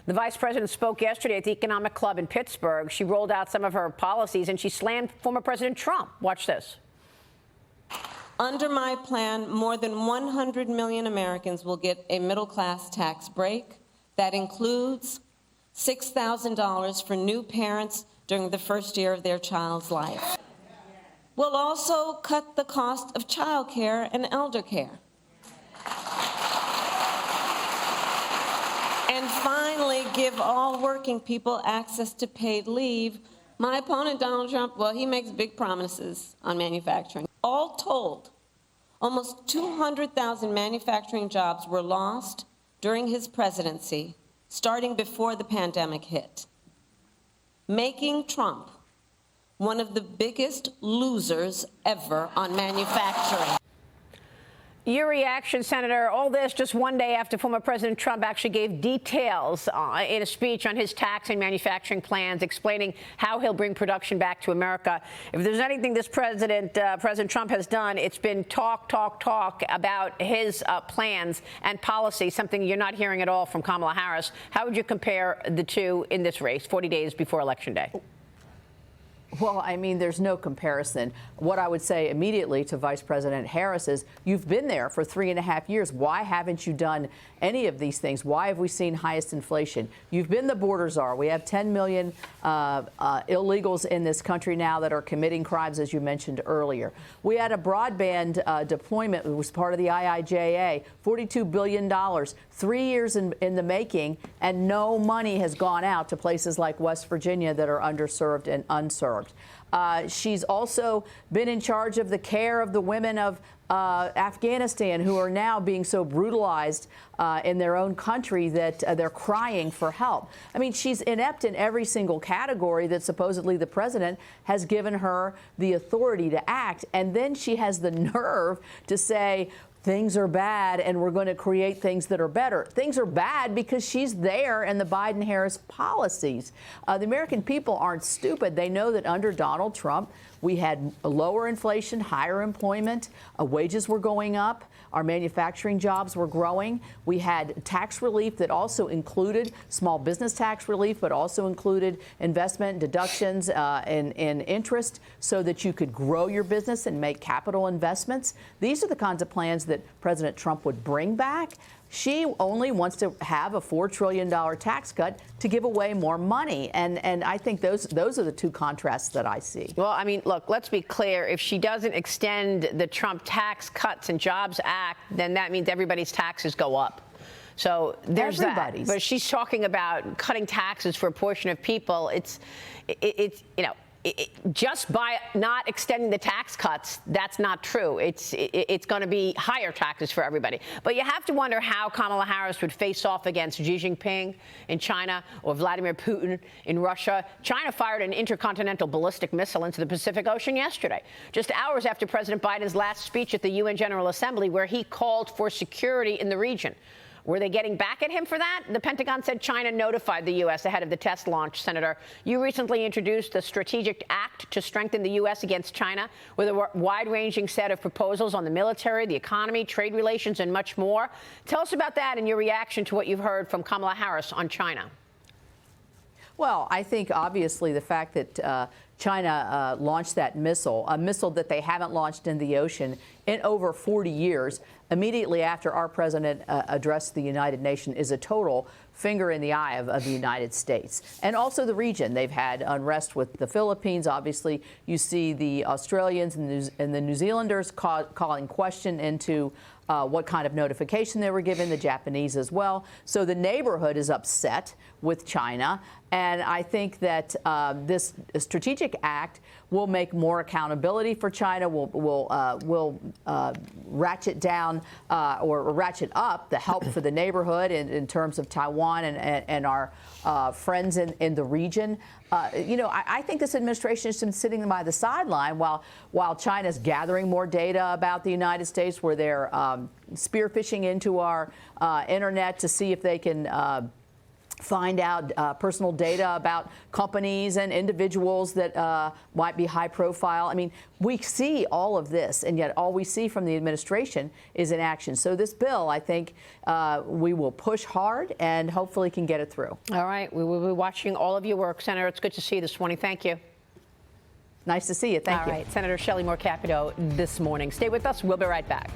The vice president spoke yesterday at the Economic Club in Pittsburgh. She rolled out some of her policies, and she slammed former President Trump. Watch this. Under my plan, more than 100 million Americans will get a middle-class tax break. That includes $6,000 for new parents during the first year of their child's life. We'll also cut the cost of child care and elder care. And finally, give all working people access to paid leave. My opponent, Donald Trump, well, he makes big promises on manufacturing. All told, almost 200,000 manufacturing jobs were lost during his presidency, starting before the pandemic hit, making Trump one of the biggest losers ever on manufacturing. Your reaction, Senator, all this just one day after former President Trump actually gave details in a speech on his tax and manufacturing plans, explaining how he'll bring production back to America. If there's anything this President Trump has done, it's been talk about his plans and policy, something you're not hearing at all from Kamala Harris. How would you compare the two in this race, 40 days before Election Day? Well, I mean, there's no comparison. What I would say immediately to Vice President Harris is, you've been there for 3.5 years. Why haven't you done any of these things? Why have we seen highest inflation? You've been the border czar. We have 10 million illegals in this country now that are committing crimes, as you mentioned earlier. We had a broadband deployment. It was part of the IIJA, $42 billion, 3 years in the making, and no money has gone out to places like West Virginia that are underserved and unserved. She's also been in charge of the care of the women of Afghanistan, who are now being so brutalized in their own country that they're crying for help. I mean, she's inept in every single category that supposedly the president has given her the authority to act. And then she has the nerve to say, things are bad and we're going to create things that are better. Things are bad because she's there in the Biden-Harris policies. The American people aren't stupid. They know that under Donald Trump, we had lower inflation, higher employment, wages were going up, our manufacturing jobs were growing. We had tax relief that also included small business tax relief, but also included investment deductions and interest so that you could grow your business and make capital investments. These are the kinds of plans that President Trump would bring back. She only wants to have a $4 trillion tax cut to give away more money. And I think those are the two contrasts that I see. Well, I mean, look, let's be clear. If she doesn't extend the Trump Tax Cuts and Jobs Act, then that means everybody's taxes go up. So there's that. But she's talking about cutting taxes for a portion of people. It's you know, just by not extending the tax cuts, that's not true. It's going to be higher taxes for everybody. But you have to wonder how Kamala Harris would face off against Xi Jinping in China or Vladimir Putin in Russia. China fired an intercontinental ballistic missile into the Pacific Ocean yesterday, just hours after President Biden's last speech at the UN General Assembly, where he called for security in the region. Were they getting back at him for that? The Pentagon said China notified the U.S. ahead of the test launch. Senator, you recently introduced a strategic act to strengthen the U.S. against China with a wide-ranging set of proposals on the military, the economy, trade relations, and much more. Tell us about that and your reaction to what you've heard from Kamala Harris on China. Well, I think obviously the fact that China launched that missile, a missile that they haven't launched in the ocean in over 40 years, immediately after our president addressed the United Nations, is a total finger in the eye of the United States and also the region. They've had unrest with the Philippines. Obviously, you see the Australians and the New Zealanders calling question into what kind of notification they were given, the Japanese as well. So the neighborhood is upset with China. And I think that this strategic act will make more accountability for China, will ratchet down or ratchet up the help for the neighborhood in terms of Taiwan and our friends in the region. You know, I think this administration has been sitting by the sideline while China's gathering more data about the United States, where they're spear phishing into our internet to see if they can find out personal data about companies and individuals that might be high profile. I mean, we see all of this, and yet all we see from the administration is inaction. So this bill, I think, we will push hard and hopefully can get it through. All right. We will be watching all of your work, Senator. It's good to see you this morning. Thank you. Nice to see you. Thank you. All right. Senator Shelley Moore Capito this morning. Stay with us. We'll be right back.